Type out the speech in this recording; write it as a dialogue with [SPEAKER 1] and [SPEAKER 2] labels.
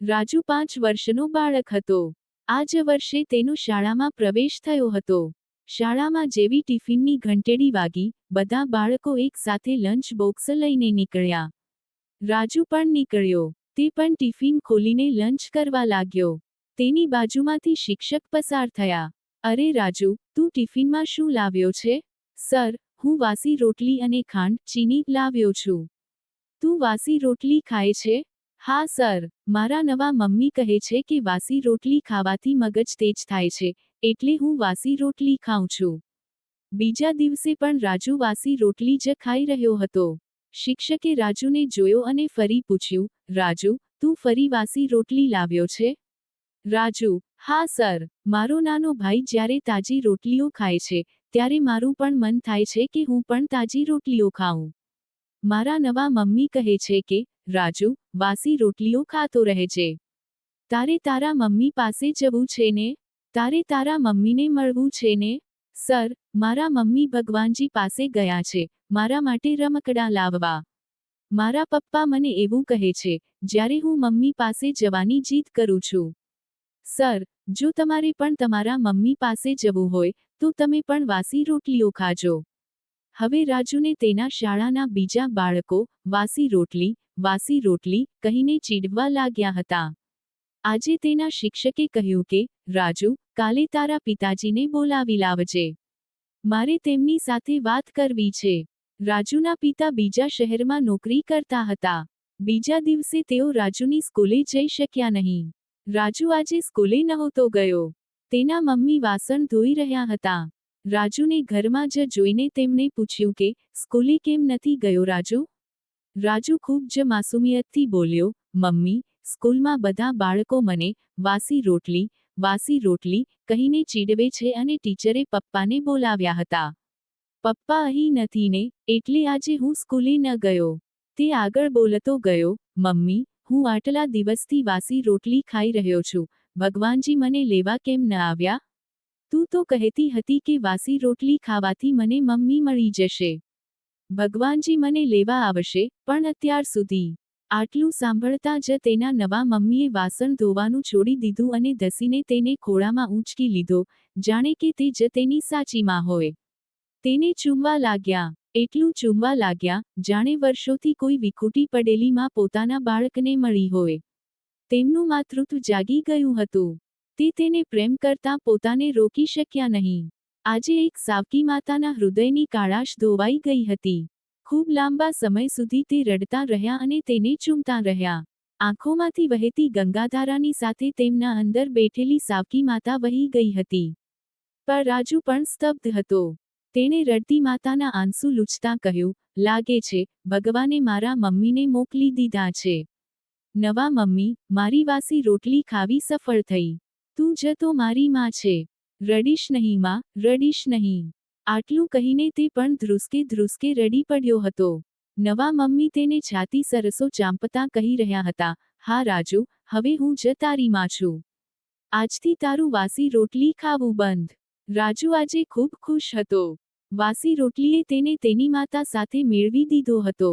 [SPEAKER 1] રાજુ 5 વર્ષનો બાળક હતો. આ જ વર્ષે તેનો શાળામાં પ્રવેશ થયો હતો. શાળામાં જેવી ટિફિનની ઘંટેડી વાગી, બધા બાળકો એક સાથે લંચ બોક્સ લઈને નીકળ્યા. રાજુ પણ નીકળ્યો. તે પણ ટિફિન ખોલીને લંચ કરવા લાગ્યો. તેની બાજુમાંથી શિક્ષક પસાર થયા. અરે રાજુ, તું ટિફિનમાં શું લાવ્યો છે? સર, હું વાસી રોટલી અને ખાંડ, ચીની લાવ્યો છું. તું વાસી રોટલી ખાય છે? હા સર, મારા નવા મમ્મી કહે છે કે વાસી રોટલી ખાવાથી મગજ તેજ થાય છે, એટલે હું વાસી રોટલી ખાઉં છું. બીજા દિવસે પણ રાજુ વાસી રોટલી જ ખાઈ રહ્યો હતો. શિક્ષકે રાજુને જોયો અને ફરી પૂછ્યું, રાજુ, તું ફરી વાસી રોટલી લાવ્યો છે? રાજુ, હા સર, મારો નાનો ભાઈ જ્યારે તાજી રોટલીઓ ખાય છે, ત્યારે મારું પણ મન થાય છે કે હું પણ તાજી રોટલીઓ ખાઉં. મારા નવા મમ્મી કહે છે કે, રાજુ, વાસી રોટલીઓ ખાતો રહેજે. તારે તારા મમ્મી પાસે જવું છે ને? તારે તારા મમ્મીને મળવું છે ને? સર, મારા મમ્મી ભગવાનજી પાસે ગયા છે, મારા માટે રમકડાં લાવવા. મારા પપ્પા મને એવું કહે છે, જ્યારે હું મમ્મી પાસે જવાની જીદ કરું છું. સર, જો તમારે પણ તમારા મમ્મી પાસે જવું હોય, તો તમે પણ વાસી રોટલીઓ ખાજો. હવે રાજુને તેના શાળાના બીજા બાળકો વાસી રોટલી કહીને ચીડવા લાગ્યા હતા. આજે તેના શિક્ષકે કહ્યું કે, રાજુ, કાલે તારા પિતાજીને બોલાવી લાવજે. મારે તેમની સાથે વાત કરવી છે. રાજુના પિતા બીજા શહેરમાં નોકરી કરતા હતા. બીજા દિવસે તેઓ રાજુની સ્કૂલે જઈ શક્યા નહીં. રાજુ આજે સ્કૂલે નહોતો ગયો. તેના મમ્મી વાસણ ધોઈ રહ્યા હતા. રાજુને ઘરમાં જ જોઈને તેમણે પૂછ્યું કે, સ્કૂલે કેમ નથી ગયો રાજુ? રાજુ ખૂબ જ માસુમિયતથી બોલ્યો, મમ્મી, સ્કૂલમાં બધા બાળકો મને વાસી રોટલી કહીને ચીડવે છે અને ટીચરે પપ્પાને બોલાવ્યા હતા. પપ્પા અહીં નથી ને, એટલે આજે હું સ્કૂલે ન ગયો. તે આગળ બોલતો ગયો, મમ્મી, હું આટલા દિવસથી વાસી રોટલી ખાઈ રહ્યો છું, ભગવાનજી મને લેવા કેમ ન આવ્યા? તું તો કહેતી હતી કે વાસી રોટલી ખાવાથી મને મમ્મી મળી જશે. ભગવાનજી મને લેવા આવશે, પણ અત્યાર સુધી. આટલું સાંભળતા જ તેના નવા મમ્મીએ વાસણ ધોવાનું છોડી દીધું અને ધસીને તેને ખોળામાં ઊંચકી લીધો, જાણે કે તે જ તેની સાચી માં હોય. તેને ચૂમવા લાગ્યા. એટલું ચૂમવા લાગ્યા, જાણે વર્ષોથી કોઈ વિખૂટી પડેલી માં પોતાના બાળકને મળી હોય. તેમનું માતૃત્વ જાગી ગયું હતું. તે તેને પ્રેમ કરતા પોતાને રોકી શક્યા નહીં. આજે એક સાવકી માતાના હૃદયની કાળાશ ધોવાઈ ગઈ હતી. ખૂબ લાંબા સમય સુધી તે રડતા રહ્યા અને તેને ચૂમતા રહ્યા. આંખોમાંથી વહેતી ગંગાધારાની સાથે તેમના અંદર બેઠેલી સાવકી માતા વહી ગઈ હતી. પણ રાજુ પણ સ્તબ્ધ હતો. તેણે રડતી માતાના આંસુ લૂછતા કહ્યું, લાગે છે, ભગવાને મારા મમ્મીને મોકલી દીધા છે. નવા મમ્મી, મારી વાસી રોટલી ખાવી સફળ થઈ. તું જ તો મારી માં છે. રડીશ નહીં માં, રડીશ નહીં. આટલું કહીને તે પણ ધ્રુસકે રડી પડ્યો હતો. નવા મમ્મી તેને છાતી સરસો ચાંપતા કહી રહ્યા હતા, હા રાજુ, હવે હું જ તારી માં છું. આજથી તારું વાસી રોટલી ખાવું બંધ. રાજુ આજે ખૂબ ખુશ હતો. વાસી રોટલીએ તેને તેની માતા સાથે મેળવી દીધો હતો.